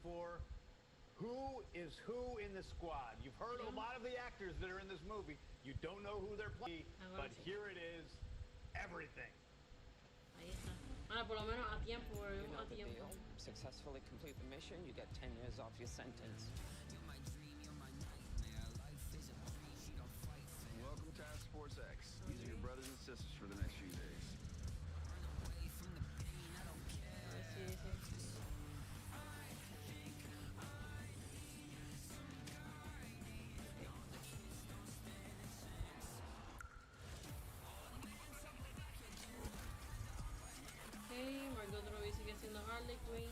for who is who in the squad. You've heard a lot of the actors that are in this movie. You don't know who they're playing, but here it is, everything. Ahí está. Bueno, por lo menos a tiempo, volvemos a tiempo. Successfully complete the mission, you get 10 years off your sentence. Welcome to Task Force X. These are your brothers and sisters for the next few days. Okay, Margot Robbie sigue siendo Harley Quinn.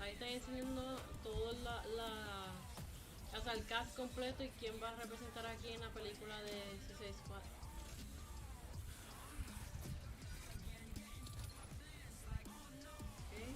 Ahí está enseñando todo o sea, el cast completo y quién va a representar aquí en la película de Suicide Squad. Okay.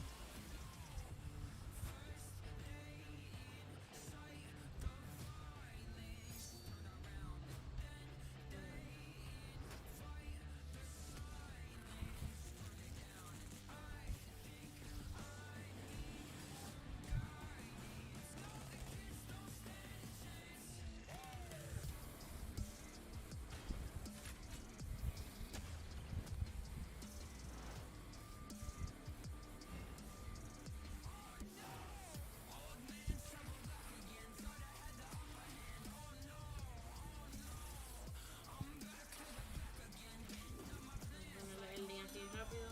Aquí rápido.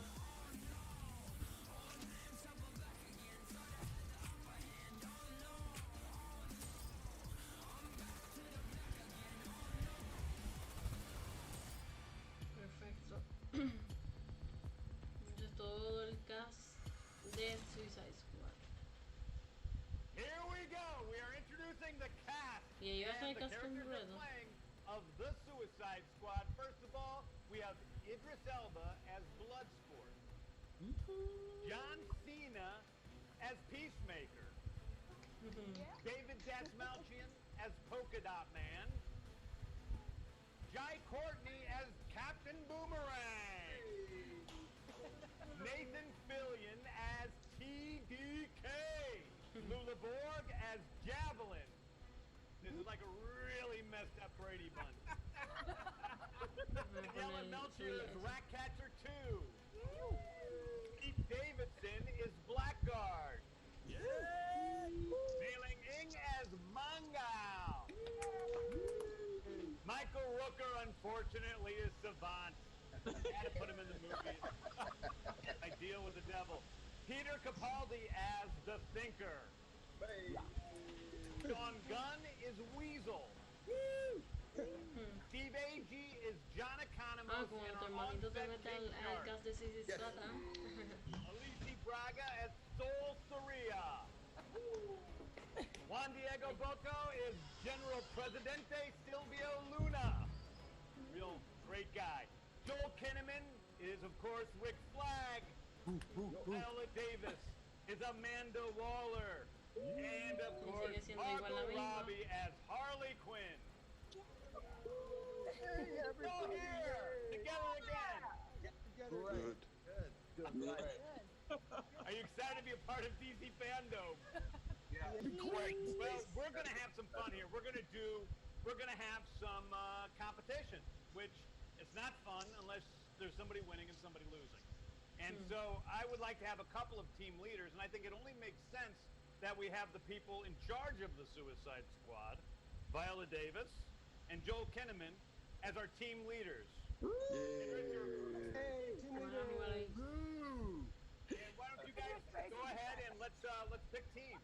Perfecto. Entonces todo el cast de Suicide Squad. Here we go. We are introducing the cast Y ellos hacen and el the cast characters they're completo. playing of the Suicide Squad. First of all, we have Idris Elba as Bloodsport. John Cena as Peacemaker. David Dastmalchian as Polka Dot Man. Jai Courtney as Captain Boomerang. Nathan Fillion as TDK. Lula Borg as Javelin. This is like a really messed up Brady Bunch. Ellen Melchior is Ratcatcher 2. Pete Davidson is Blackguard. Feeling Ing as Mangao. Michael Rooker, unfortunately, is Savant. Had to put him in the movie. I deal with the devil. Peter Capaldi as the Thinker. Sean Gunn is Weasel. Steve Agee is John Economos Como in nuestro our hermanito se on-set mete King al Shark. cast de Suicide Squad. Alicia Braga as Sol Soria. Juan Diego Boco is General Presidente Silvio Luna. Real great guy. Joel Kinnaman is, of course, Rick Flag. Viola Davis is Amanda Waller. And, of course, Margot Robbie as Harley Quinn. Hey, Go here! Together again! Good. Are you excited to be a part of DC Fandome? Yeah. Great. Well, we're gonna have some fun here. We're gonna have some competition, which it's not fun unless there's somebody winning and somebody losing. And so I would like to have a couple of team leaders, and I think it only makes sense that we have the people in charge of the Suicide Squad, Viola Davis and Joel Kinnaman, as our team leaders. Hey, team leader. And why don't you guys go ahead and let's pick teams.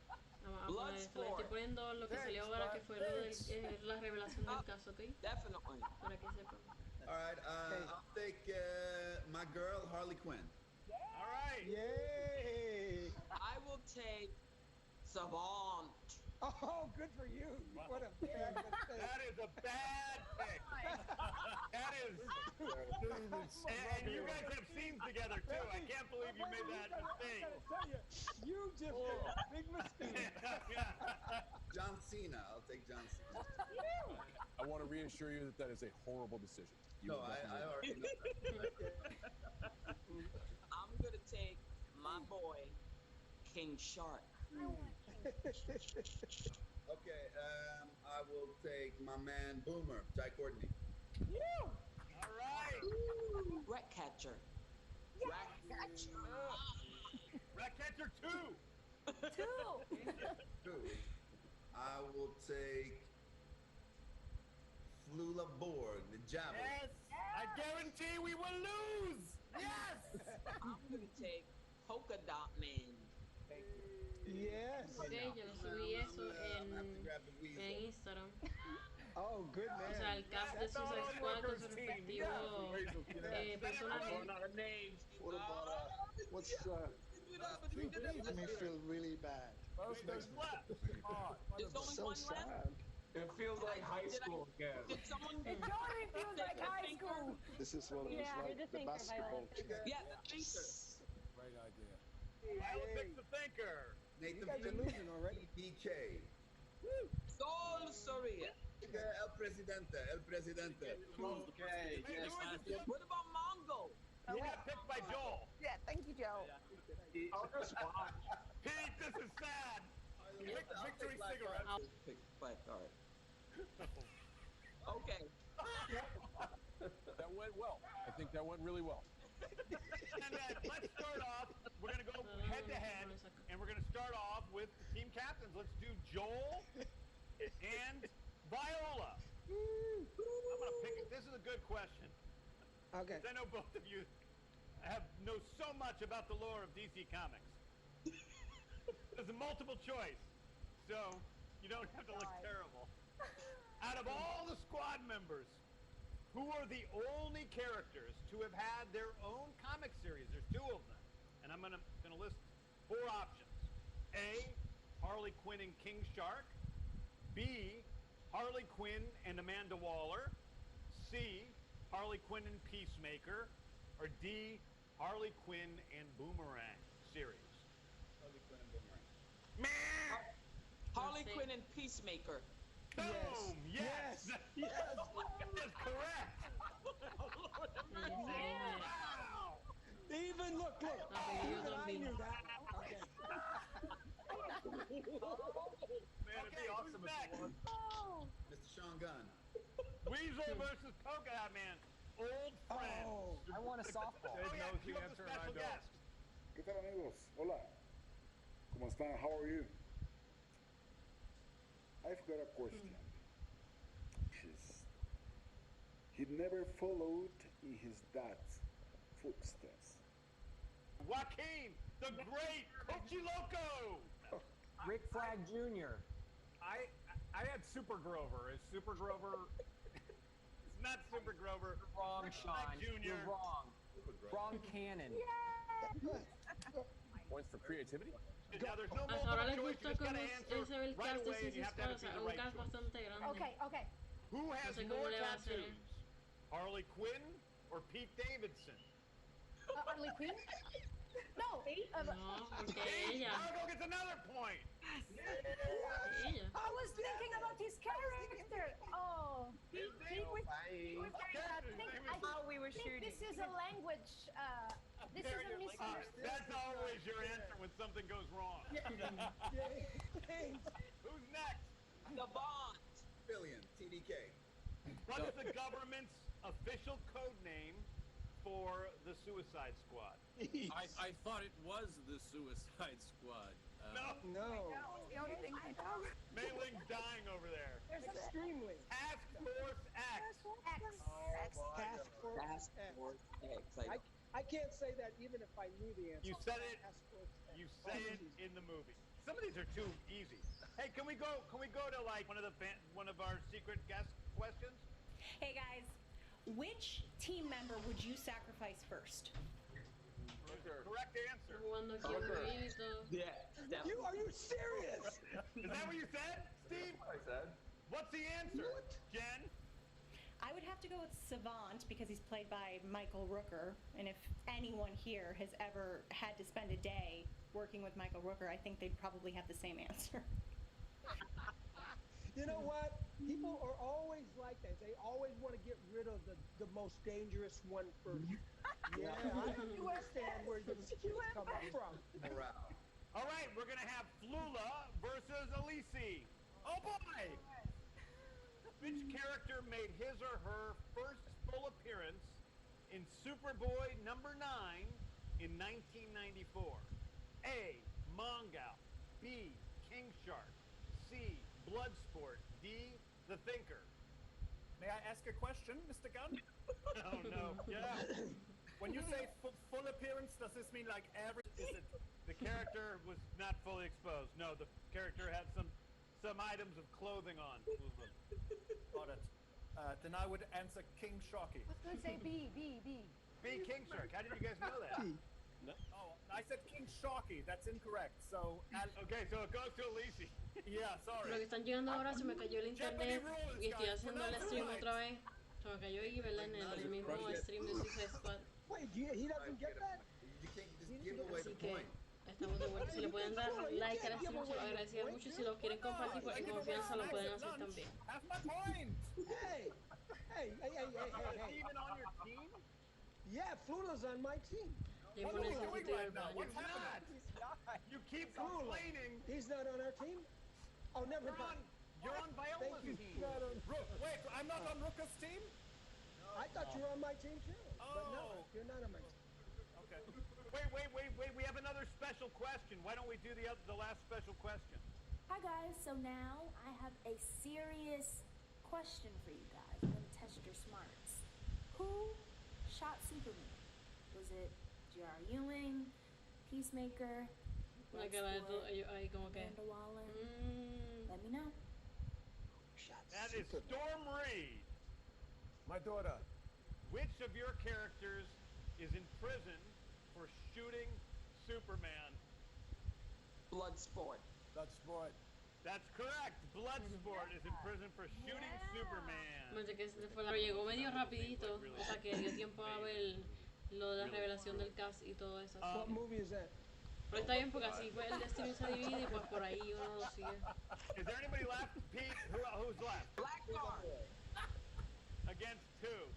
Le estoy poniendo lo que salió ahora que fue lo de la revelación del caso, ¿ok? Definitely. Para que sepan. All right, I'll take my girl Harley Quinn. All right. Yay! I will take Savant. Oh, good for you. What a bad mistake. That is a bad pick. That is. And you guys have scenes together too. I can't believe you made that mistake. I gotta tell you, you just made a big mistake. John Cena. I'll take John Cena. I want to reassure you that that is a horrible decision. No, I already know that. I'm gonna take my boy King Shark. Okay, I will take my man Boomer, Ty Courtney. All right. Ratcatcher. Ratcatcher 2. Two. I will take Flula Borg, the Javelin. Yes. I guarantee we will lose. Yes. I'm gonna take Polka Dot Man. Yes. Ok, yo subí eso I'm gonna have to grab the en weasel. Instagram. Oh, good man. O sea, el cast de Suicide Squad con su respectivo personaje. What about what's making me feel really bad? There's left. There's only So one left. sad. It feels like high school again. Did someone? It totally feels like high school. This is what it was like the basketball team. Yeah, the thinker. Great idea. I'll pick the thinker. Nathan You guys are losing already. DK. Sorry. El Presidente. Okay. What about Mongo? We got picked by Joel. Yeah, thank you, Joe. Oh, that's fine. Pete, this is sad. Victory cigarette. Pick Black Art. Okay. That went well. I think that went really well. And let's start off. We're going to go head to head, and we're going to start off with the team captains. Let's do Joel and Viola. I'm going to pick it. This is a good question. Okay. I know both of you know so much about the lore of DC Comics. There's a multiple choice, so you don't have to look terrible. Out of all the squad members, who are the only characters to have had their own comic series? There's two of them, and I'm gonna list four options. A, Harley Quinn and King Shark. B, Harley Quinn and Amanda Waller. C, Harley Quinn and Peacemaker. Or D, Harley Quinn and Boomerang series. Harley Quinn and Boomerang. Harley Quinn and Peacemaker. Boom! Yes! Yes. That is correct! Wow! Even look. Even I knew that. Okay. Man, it'd be awesome if it was. Mr. Sean Gunn. Weasel versus Polka Dot Man. Old friends. Oh. I want a softball. Oh, yeah, cue up the special guest. ¿Qué tal, amigos? Hola. ¿Cómo están? How are you? I've got a question. He never followed in his dad's footsteps. Joaquin, the great Coachy Loco. Rick Flag Jr. I had Super Grover. Is Super Grover? It's not Super Grover. You're wrong, Sean. Junior. You're wrong. Wrong canon. Points for creativity? Now, there's no Hasta ahora les multiple choice. gusta You just cómo gotta answer se ve el right cast de away, and you Suicide have to Squad, have o sea, the un right cast choice. bastante grande. Okay. Who has sé cómo more le va a hacer. tattoos? Harley Quinn or Pete Davidson? Harley Quinn? No. No, porque ella. Margo gets another point. Ella. I was thinking about his character. Oh. We were shooting. This is a language. This is a misunderstanding. That's always your answer when something goes wrong. Who's next? The Bond. Billion, TDK. What is the government's official code name for the Suicide Squad? I thought it was the Suicide Squad. No. The only thing I know. Mei Ling's dying over there. There's Extremely. Task Force X. Task Force X. I can't say that even if I knew the answer. You said it. Task Force X. You say it in the movie. Some of these are too easy. Hey, can we go to like one of our secret guest questions? Hey guys, which team member would you sacrifice first? Correct answer. Jugando aquí un jueguito. Are you serious? Is that what you said, Steve? I said. What's the answer, Jen? I would have to go with Savant because he's played by Michael Rooker, and if anyone here has ever had to spend a day working with Michael Rooker, I think they'd probably have the same answer. You know what? People are always like that. They always want to get rid of the most dangerous one first. Yeah, I understand where this is coming from. Morale. All right, we're gonna have Flula versus Elise. Oh boy! Which character made his or her first full appearance in Superboy number 9 in 1994? A. Mongal. B. King Shark. C. Bloodsport. D. The Thinker. May I ask a question, Mr. Gunn? Oh no. Yeah. When you say full appearance, does this mean like every? Is it? The character was not fully exposed. No, the character had some items of clothing on. Got it. Then I would answer King Sharky. I was gonna say B. B. King Shark. How did you guys know that? No. Oh, I said King Sharky. That's incorrect. So. Okay, so it goes to Elise. Yeah, sorry. Lo que están llegando ahora, se me cayó el internet y estoy haciendo el stream otra vez. Se me cayó ahí, ¿verdad? En el mismo stream de Suicide Squad. Wait, he doesn't get that? You can't just give away the Así que point. estamos de vuelta. Si le pueden dar like al stream, se lo agradecería mucho. Y si lo quieren compartir en confianza, lo pueden hacer también. Have my point. Hey. Even on your team? Yeah, Flula's on my team. What are we doing right now? What's happening? You keep complaining. He's not on our team? Oh, never mind. You're on Viola's team. Wait, I'm not on Rooker's team? I thought you were on my team too. But no, Oh. you're not on my team. Okay. Wait. We have another special question. Why don't we do the last special question? Hi guys, so now I have a serious question for you guys. I'm gonna test your smarts. Who shot Superman? Was it J.R. Ewing, Peacemaker, La cara de todo, ahí como que. Amanda Waller? Let me know. That is Storm Reed. My daughter. Which of your characters is in prison for shooting Superman? Bloodsport. Bloodsport. That's correct. Bloodsport is in prison for shooting Superman. Pensé que pero llegó medio rapidito, o sea que dio tiempo a ver lo de la revelación del cast y todo eso. What movie is that? Pero está bien porque así pues, el stream se divide y pues por ahí uno lo sigue. Is there anybody left? Pete, who's left? Blackguard. Against two.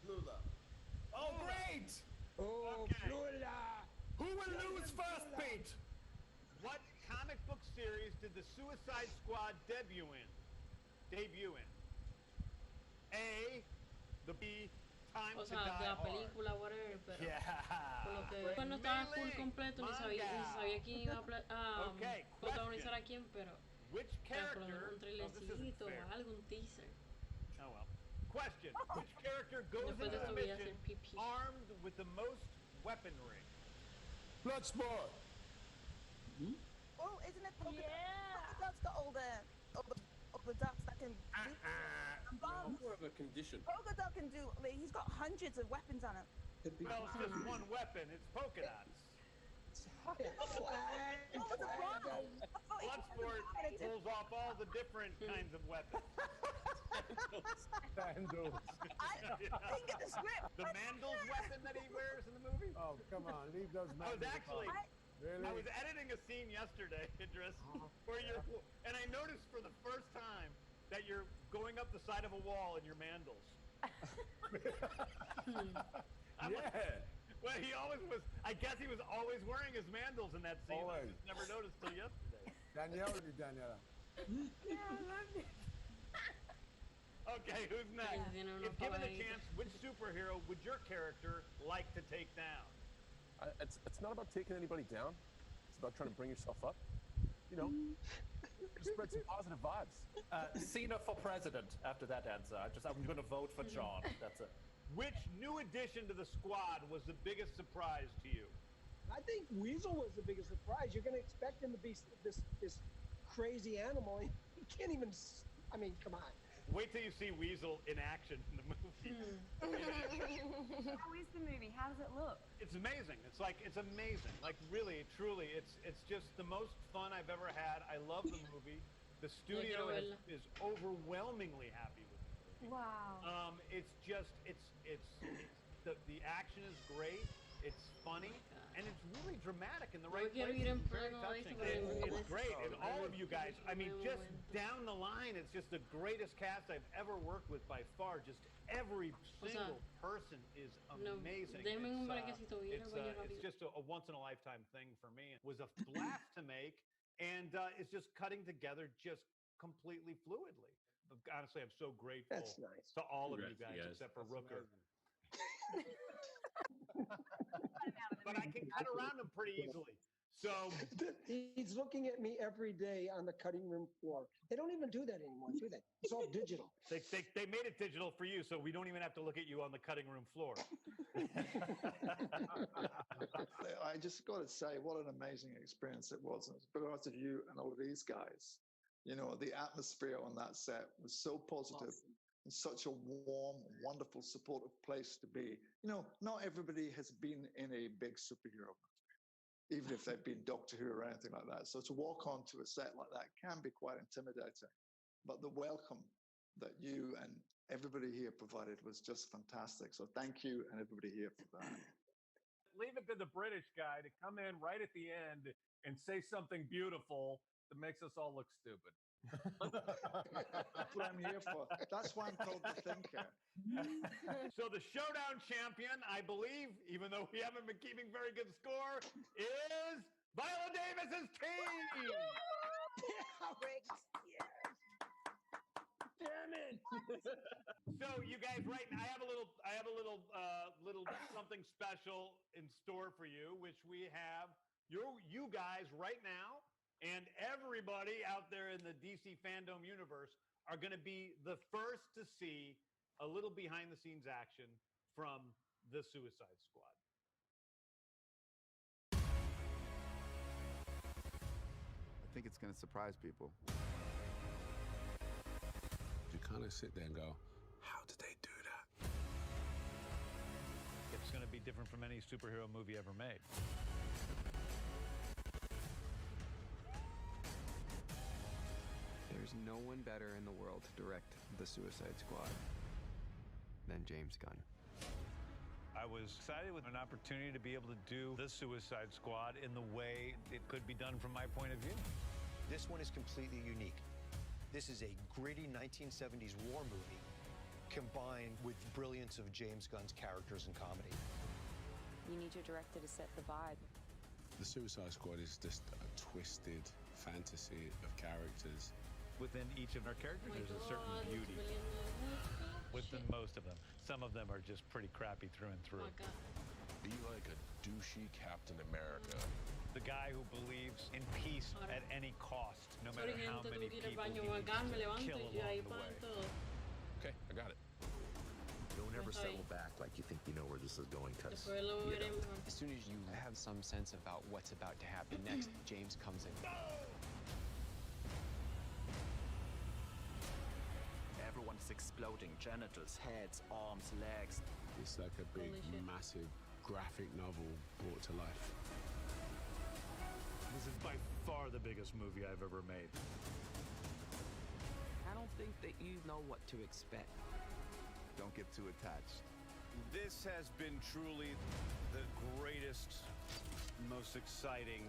Flula. Oh, great! Oh, Okay. Flula! Who will lose first, Pete? What comic book series did the Suicide Squad debut in? A. The B. Time O to sea, Die de la Hard. película, whatever, pero Yeah. por lo que pues no estaba full completo, ni sabía quién iba a Okay, protagonizar question. a quién, pero Which por lo menos character? un trailercito o algo, un teaser. Oh well. Question. Which character goes Después into de the esto voy a mission hacer pipí. armed with the most weaponry? Bloodsport. Oh, isn't it polka dots got all the dots that can do and bombs? More of a condition. Polka dot can do. Like, he's got hundreds of weapons on him. Well, it's just one weapon. It's polka dots. Bloodsport pulls off all the different kinds of weapons. Vandals. I didn't get the script. The Mandel's weapon that he wears in the movie? Oh, come on, leave those I was Mandals actually, alone. Really? I was editing a scene yesterday, Idris, where you're, and I noticed for the first time that you're going up the side of a wall in your Mandals. I'm Yeah. like, well, he always was, I guess he was always wearing his Mandals in that scene. I Always. just never noticed till yesterday. Daniela. Okay, who's next? If given the chance, which superhero would your character like to take down? It's not about taking anybody down. It's about trying to bring yourself up. You know, just spread some positive vibes. Cena for president after that answer. I'm going to vote for John. That's it. Which new addition to the squad was the biggest surprise to you? I think Weasel was the biggest surprise. You're going to expect him to be this crazy animal. He can't even. I mean, come on. Wait till you see Weasel in action in the movie. How is the movie? How does it look? It's amazing. It's amazing. Like really, truly, it's just the most fun I've ever had. I love the movie. The studio is overwhelmingly happy with it. Wow. It's just the action is great. It's funny. And it's really dramatic in the Yo right quiero places. ir en It's very pleno touching. esto, It's great. And all of you guys, I mean, just momento. down the line, it's just the greatest cast I've ever worked with by far. Just every single person is amazing. Denme un brequecito, voy a ir al baño It's rápido. just a once-in-a-lifetime thing for me. It was a blast to make, and it's just cutting together just completely fluidly. But honestly, I'm so grateful That's nice. to all of you Congrats, guys, you guys. except for Rooker. But I can cut around them pretty easily. So he's looking at me every day on the cutting room floor. They don't even do that anymore, do they? It's all digital. They made it digital for you, so we don't even have to look at you on the cutting room floor. I just got to say, what an amazing experience it was. And it's because of you and all of these guys. You know, the atmosphere on that set was so positive and such a warm, wonderful, supportive place to be. You know, not everybody has been in a big superhero movie, even if they've been Doctor Who or anything like that. So to walk onto a set like that can be quite intimidating. But the welcome that you and everybody here provided was just fantastic. So thank you and everybody here for that. Leave it to the British guy to come in right at the end and say something beautiful that makes us all look stupid. That's what I'm here for. That's why I'm called the Thinker. So the showdown champion, I believe, even though we haven't been keeping very good score, is Viola Davis's team. Damn it! So you guys, right now, I have a little something special in store for you, which we have you guys right now, and everybody out there in the DC Fandome universe are going to be the first to see a little behind-the-scenes action from the Suicide Squad. I think it's going to surprise people. You kind of sit there and go, how did they do that? It's going to be different from any superhero movie ever made. There's no one better in the world to direct the Suicide Squad than James Gunn. I was excited with an opportunity to be able to do the Suicide Squad in the way it could be done from my point of view. This one is completely unique. This is a gritty 1970s war movie combined with brilliance of James Gunn's characters and comedy. You need your director to set the vibe. The Suicide Squad is just a twisted fantasy of characters. Within each of our characters, there's a certain beauty within most of them. Some of them are just pretty crappy through and through. Be like a douchey Captain America. The guy who believes in peace at any cost, no matter how many people he me levanto kill y ahí along the way. todo. Okay, I got it. Don't ever Está settle ahí. back like you think you know where this is going, because Después lo veremos. As soon as you have some sense about what's about to happen next, James comes in. everyone's exploding. Genitals, heads, arms, legs. It's like a big, massive graphic novel brought to life. This is by far the biggest movie I've ever made. I don't think that you know what to expect. Don't get too attached. This has been truly the greatest, most exciting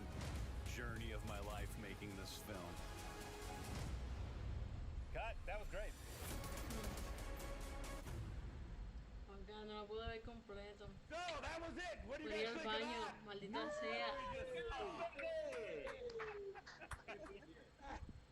journey of my life making this film. Cut. That was great. Acá no lo pude ver completo. So, that was it. What do you Fui guys al think of baño, that? maldita sea.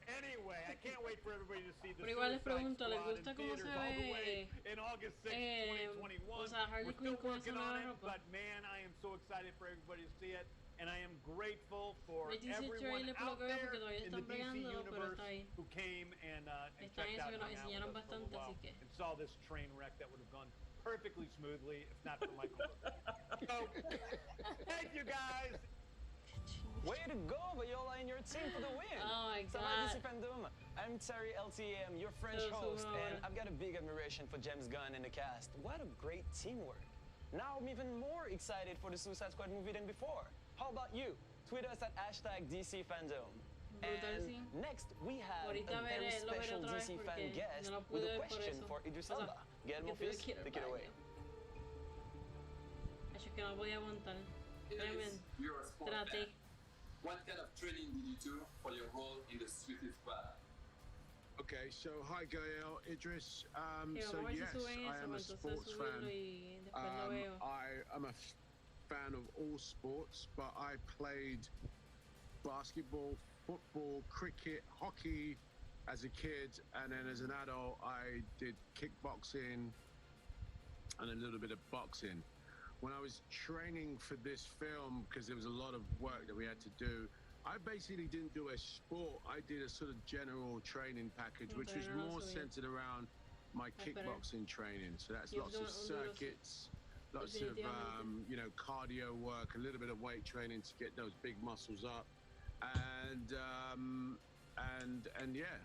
Anyway, I can't wait for everybody to see the Pero igual les Suicide pregunto, ¿les Squad gusta in cómo se theaters all the way ve? in August 6th, 2021. O sea, Harley We're still Quinn con working esa on nueva it, ropa. but man, I am so excited for everybody to see it, and I am grateful for El teaser everyone trailer por lo out que veo there porque todavía in the están DC bregándolo, pero universe está ahí. who came and Está en checked eso out que nos and hung out enseñaron with us for a bastante, while así que. and saw this train wreck that would have gone perfectly smoothly if not for Michael. So, thank you guys. Way to go, Viola, and your team for the win! Oh my So God. this is FANDOME. I'm Terry LTM, your French host, and I've got a big admiration for James Gunn and the cast. What a great teamwork. Now I'm even more excited for the Suicide Squad movie than before. How about you? Tweet us at #DCFandom. And next, we have Ahorita a very lo veré special otra vez DC fan porque guest no lo with pude a ver por question eso. for Idris O sea, Elba. Guillermo que tuve Fils, que ir al take it away. baño. Hacho, que no podía aguantar. Tremendo. You're a sport Traté. fan. What kind of training did you do for your role in the Suicide Squad? Okay, so hi Gael, Idris. So vamos a ver si yes, suben I eso, am a entonces sports subirlo fan. y después lo veo. I am a fan of all sports, but I played basketball, football, cricket, hockey as a kid, and then as an adult, I did kickboxing and a little bit of boxing. When I was training for this film, because there was a lot of work that we had to do, I basically didn't do a sport. I did a sort of general training package, which was more centered around my kickboxing training. So that's lots of circuits, lots of cardio work, a little bit of weight training to get those big muscles up, and yeah,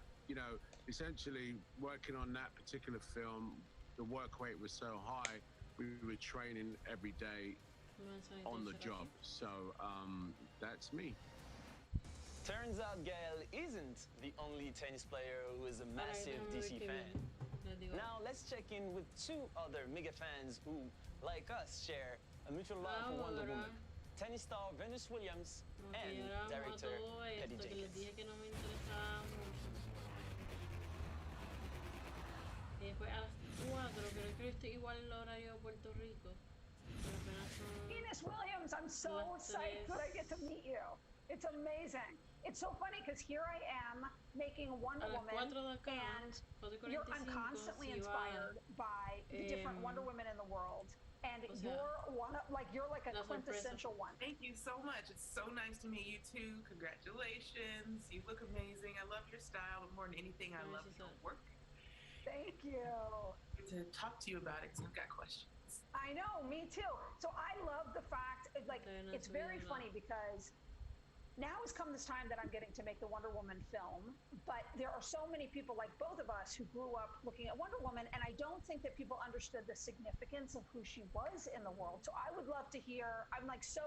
essentially working on that particular film, the work rate was so high, we were training every day on the job. So that's me. Turns out Gael isn't the only tennis player who is a massive DC fan. Now let's check in with two other mega fans who, like us, share a mutual love for Wonder Woman. Tennis star Venus Williams and director Patty Jenkins. Y después a las 4, creo que estoy igual el horario de Puerto Rico. Venus Williams, I'm so psyched that I get to meet you. It's amazing. It's so funny because here I am making Wonder Woman, and I'm constantly inspired by the different Wonder Women in the world. And you're like a quintessential one. Thank you so much. It's so nice to meet you too. Congratulations. You look amazing. I love your style, but more than anything, I love your work. Thank you. To talk to you about it because I've got questions. I know, me too. So I love the fact, it's very funny because now has come this time that I'm getting to make the Wonder Woman film, but there are so many people like both of us who grew up looking at Wonder Woman, and I don't think that people understood the significance of who she was in the world. So I would love to hear, I'm like so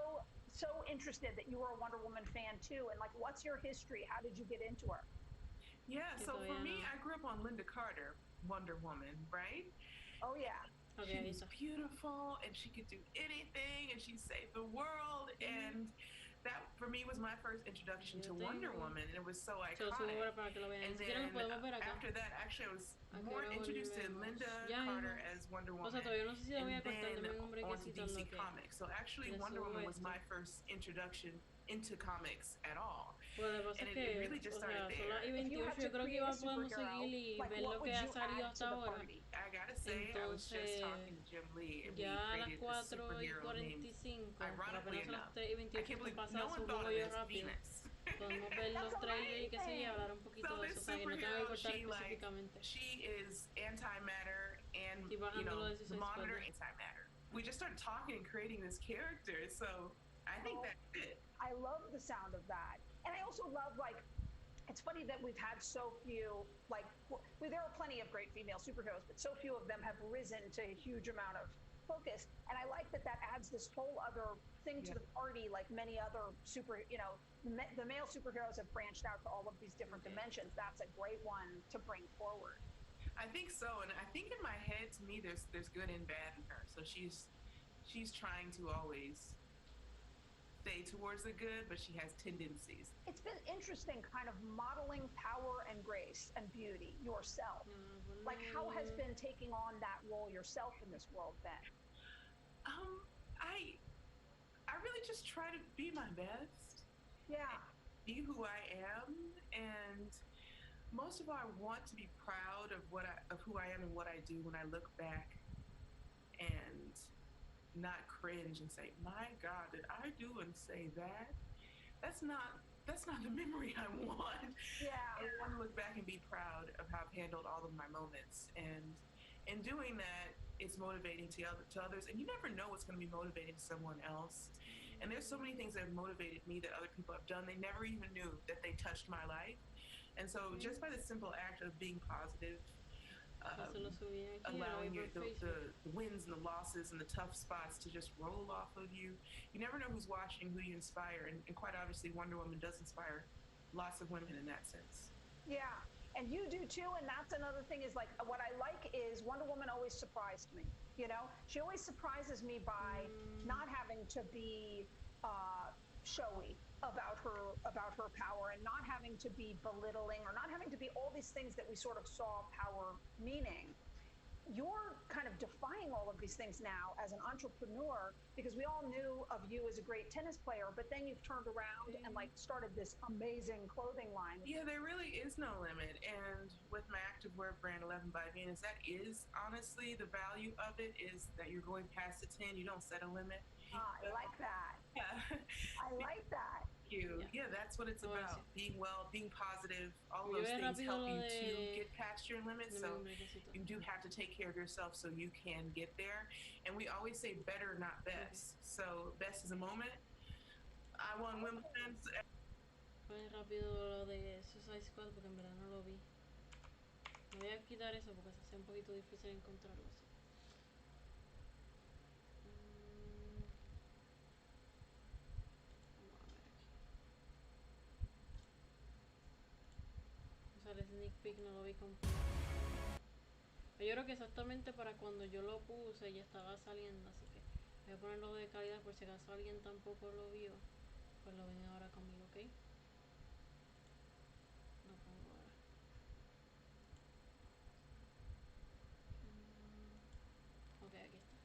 interested that you were a Wonder Woman fan too, and like, what's your history? How did you get into her? Yeah, so for me, I grew up on Linda Carter, Wonder Woman, right? Oh yeah. She was beautiful, and she could do anything, and she saved the world, and that for me was my first introduction to Wonder Woman, and it was so iconic. And then after that, actually, I was more introduced to Linda Carter as Wonder Woman, and then onto DC Comics. So actually, Wonder Woman was my first introduction into comics at all. And it really just started there. Yo creo que igual podemos seguir y ver lo que ha salido hasta ahora. I gotta say, I was just talking to Jim Lee, and ya we a las created a superhero named, 4:45, ironically enough, I can't believe no pasadas, one thought of yo this, rápido. Phoenix. Podemos ver los trailers y qué sé yo, hablar un poquito de eso, o sea, que no tengo que cortar específicamente. She is antimatter and, the Monitor antimatter. We just started talking and creating this character, so I think that's it. I love the sound of that. And I also love, it's funny that we've had so few, there are plenty of great female superheroes, but so few of them have risen to a huge amount of focus. And I like that adds this whole other thing to the party, like many other the male superheroes have branched out to all of these different dimensions. That's a great one to bring forward. I think so, and I think in my head, to me, there's good and bad in her. So she's trying to always stay towards the good, but she has tendencies. It's been interesting kind of modeling power and grace and beauty yourself. Like, how has been taking on that role yourself in this world been? I really just try to be my best. Yeah. Be who I am, and most of all, I want to be proud of who I am and what I do when I look back and not cringe and say, my God, did I do and say that? That's not the memory I want. Yeah. I want to look back and be proud of how I've handled all of my moments. And in doing that, it's motivating to others. And you never know what's going to be motivating to someone else. And there's so many things that have motivated me that other people have done. They never even knew that they touched my life. And so just by the simple act of being positive, allowing the wins and the losses and the tough spots to just roll off of you. You never know who's watching, who you inspire. And quite obviously, Wonder Woman does inspire lots of women in that sense. Yeah. And you do too, and that's another thing is like, what I like is Wonder Woman always surprised me, you know? She always surprises me by not having to be showy about her power and not having to be belittling or not having to be all these things that we sort of saw power meaning. You're kind of defying all of these things now as an entrepreneur, because we all knew of you as a great tennis player, but then you've turned around and like started this amazing clothing line. Yeah, there really is no limit. And with my activewear brand 11 by Venus, that is honestly the value of it, is that you're going past the 10, you don't set a limit. I like that. Yeah. I like that. Yeah, that's what it's about. Being well, being positive, all those things help you to get past your limits. So you do have to take care of yourself so you can get there. And we always say better, not best. So best is a moment. I won Wimbledon. Fue rápido lo de Suicide Squad porque en verdad no lo vi. Me voy a quitar eso porque se hace un poquito difícil encontrarlo así. El sneak peek no lo vi completo. Pero yo creo que exactamente para cuando yo lo puse ya estaba saliendo, así que voy a ponerlo de calidad por si acaso alguien tampoco lo vio. Pues lo ven ahora conmigo, ¿ok? Lo pongo ahora. Ok, aquí está.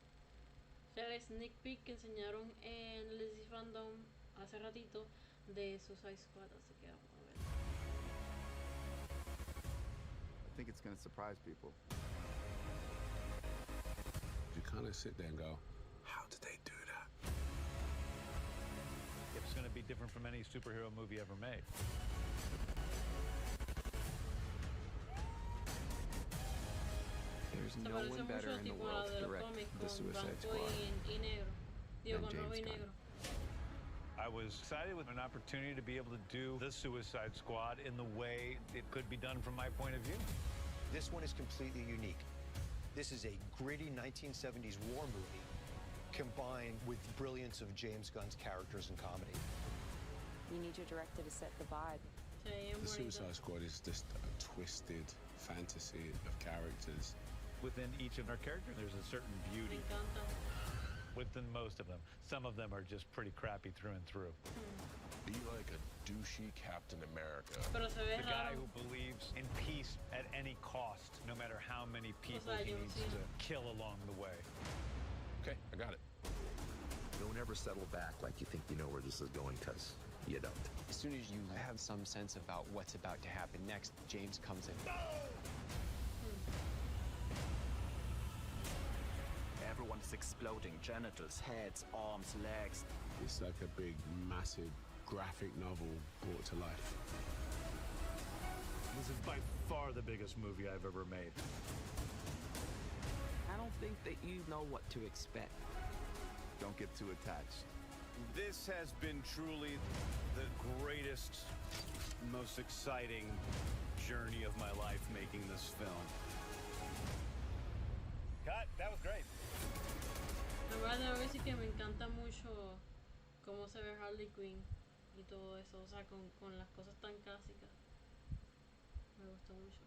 O sea, el sneak peek que enseñaron en el FANDOME hace ratito de Suicide Squad, así que vamos a ver. I think it's going to surprise people. You kind of sit there and go, how did they do that? It's going to be different from any superhero movie ever made. There's no one better in the world to direct the Suicide Squad than James Gunn. I was excited with an opportunity to be able to do the Suicide Squad in the way it could be done from my point of view. This one is completely unique. This is a gritty 1970s war movie combined with brilliance of James Gunn's characters and comedy. You need your director to set the vibe. The Suicide Squad is just a twisted fantasy of characters. Within each of our characters, there's a certain beauty. Within most of them. Some of them are just pretty crappy through and through. Be like a douchey Captain America. The guy who believes in peace at any cost, no matter how many people he needs to kill along the way. Okay, I got it. Don't ever settle back like you think you know where this is going, because you don't. As soon as you have some sense about what's about to happen next, James comes in. Everyone's exploding, genitals, heads, arms, legs. It's like a big, massive graphic novel brought to life. This is by far the biggest movie I've ever made. I don't think that you know what to expect. Don't get too attached. This has been truly the greatest, most exciting journey of my life making this film. Cut, that was great. La verdad, a ver si que me encanta mucho cómo se ve Harley Quinn y todo eso, o sea, con las cosas tan clásicas. Me gustó mucho.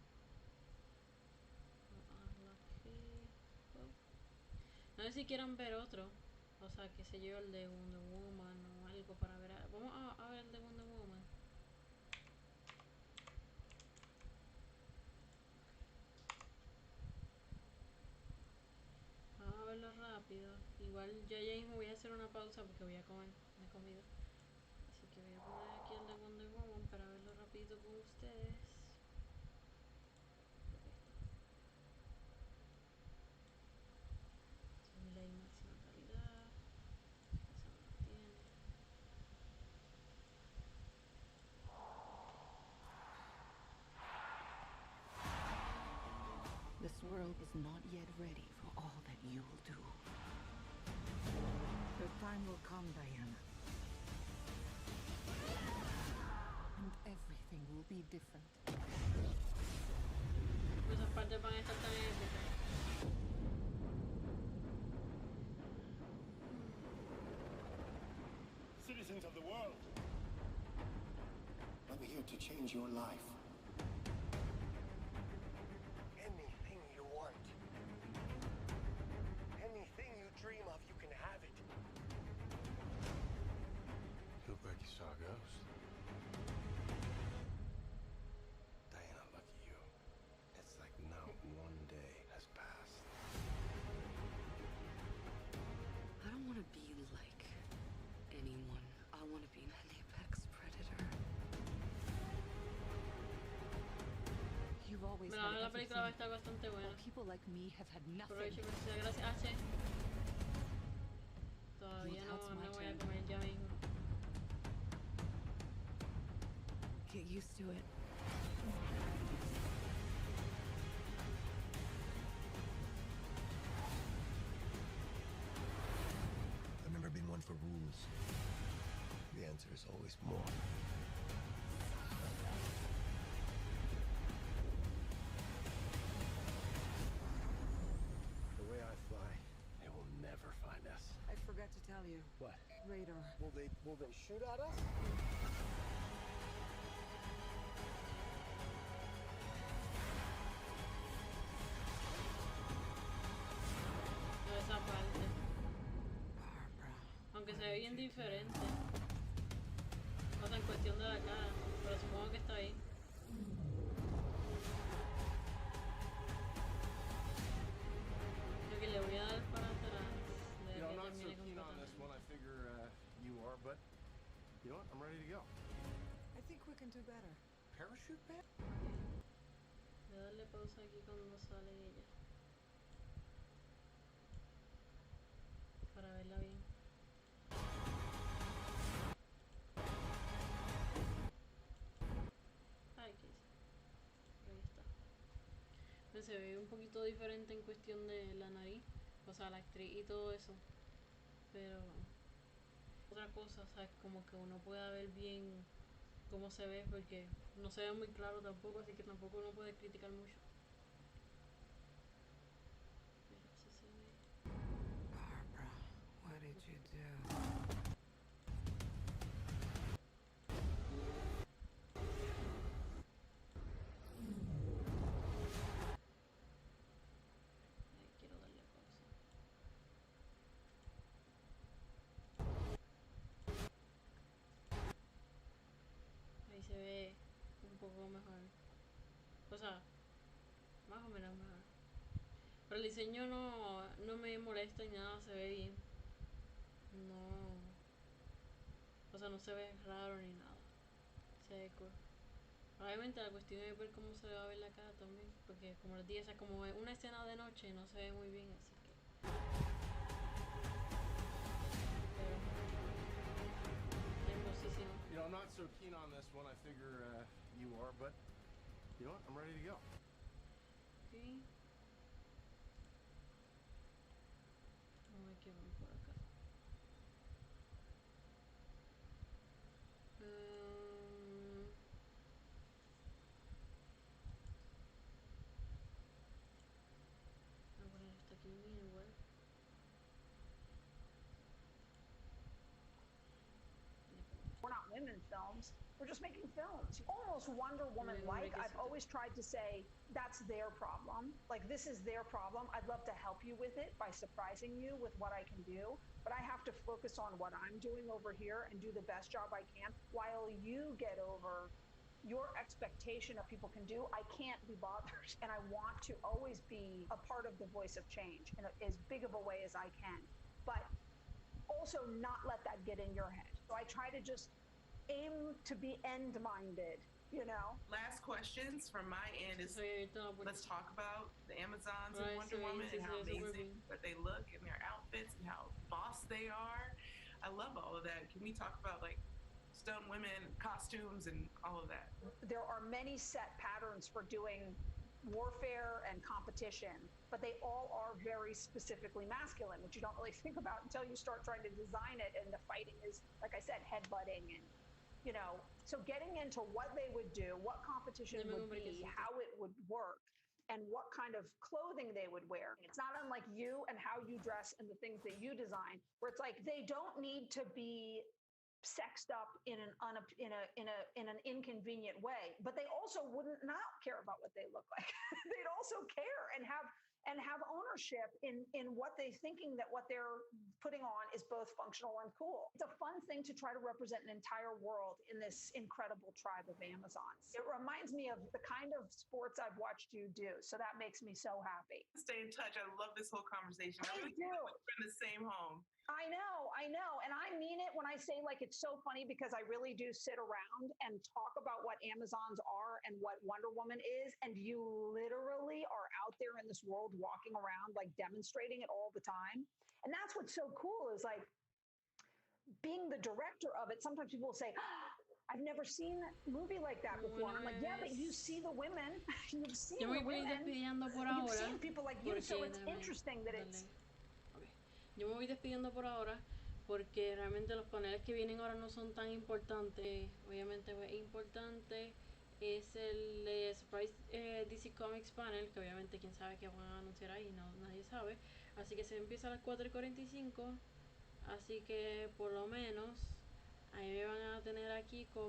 No sé si quieran ver otro, o sea, qué sé yo, el de Wonder Woman o algo para ver. Vamos a ver el de Wonder Woman. Vamos a verlo rápido. Igual ya mismo voy a hacer una pausa porque voy a comer mi comida. Así que voy a poner aquí el de Wonder Woman para verlo rapidito con ustedes. La máxima calidad. Que se mantiene. This world is not yet ready for all that you will do. The time will come, Diana. And everything will be different. Esas partes van a estar tan épicas. Citizens of the world, I'm here to change your life. La película va a estar bastante buena. People like me have had nothing. Aprovecho que sea gracias a H. Todavía no voy a comer ya mismo. Get used to it. I've never been one for rules. The answer is always more. The way I fly, they will never find us. I forgot to tell you. What? Radar. Will they shoot at us? No, esa parte. Aunque se ve bien diferente. O sea, en cuestión de la cara. Pero supongo que está ahí. Creo que le voy a dar para atrás. You know, I'm not so keen on this one. I figure you are, but you know what? I'm ready to go. I think we can do better. Parachute pad? Voy a darle pausa aquí cuando sale ella. Para verla bien. Ay, ¿qué hice? Ahí está. Pues se ve un poquito diferente en cuestión de la nariz. O sea, la actriz y todo eso. Pero otra cosa, o sea, es como que uno pueda ver bien cómo se ve, porque no se ve muy claro tampoco, así que tampoco uno puede criticar mucho. Pero así se ve. Barbara, what did you do? Quiero darle pausa. Ahí se ve un poco mejor. O sea, más o menos mejor. Pero el diseño no me molesta ni nada, se ve bien. No. O sea, no se ve raro ni nada. Se ve cool. Probablemente la cuestión es ver cómo se va a ver la cara también. Porque como les dije, o sea, como es una escena de noche, no se ve muy bien, así que. Pero. Hermosísimo. You know, I'm not so keen on this one. I figure you are, but you know what? I'm ready to go. Okay. Vamos a ver qué vamos por acá. Voy a poner esto aquí mismo igual. We're not women films. We're just making films. Almost Wonder Woman-like. I've always tried to say that's their problem. Like, this is their problem. I'd love to help you with it by surprising you with what I can do. But I have to focus on what I'm doing over here and do the best job I can while you get over your expectation of people can do. I can't be bothered. And I want to always be a part of the voice of change in as big of a way as I can. But also not let that get in your head. So I try to just aim to be end-minded, you know? Last questions from my end is, let's talk about the Amazons and Wonder Woman and how amazing that they look in their outfits and how boss they are. I love all of that. Can we talk about like stone women costumes and all of that? There are many set patterns for doing warfare and competition, but they all are very specifically masculine, which you don't really think about until you start trying to design it, and the fighting is, like I said, headbutting and, you know, so getting into what they would do, what competition would be, how it would work, and what kind of clothing they would wear. It's not unlike you and how you dress and the things that you design, where it's like they don't need to be sexed up in an inconvenient way, but they also wouldn't not care about what they look like. They'd also care and have and have ownership in what they're thinking that what they're putting on is both functional and cool. It's a fun thing to try to represent an entire world in this incredible tribe of Amazons. It reminds me of the kind of sports I've watched you do, so that makes me so happy. Stay in touch. I love this whole conversation. I really do. We're in the same home. I know, and I mean it when I say, like, it's so funny because I really do sit around and talk about what Amazons are and what Wonder Woman is, and you literally are out there in this world walking around, like, demonstrating it all the time. And that's what's so cool is, like, being the director of it, sometimes people will say, I've never seen a movie like that before. And I'm like, yeah, but you see the women, you've seen the women, you've seen people like you, so it's interesting that it's... Yo me voy despidiendo por ahora porque realmente los paneles que vienen ahora no son tan importantes. Obviamente es importante es el Surprise DC Comics panel, que obviamente quién sabe qué van a anunciar ahí, no, nadie sabe. Así que se empieza a las 4:45, así que por lo menos ahí me van a tener aquí como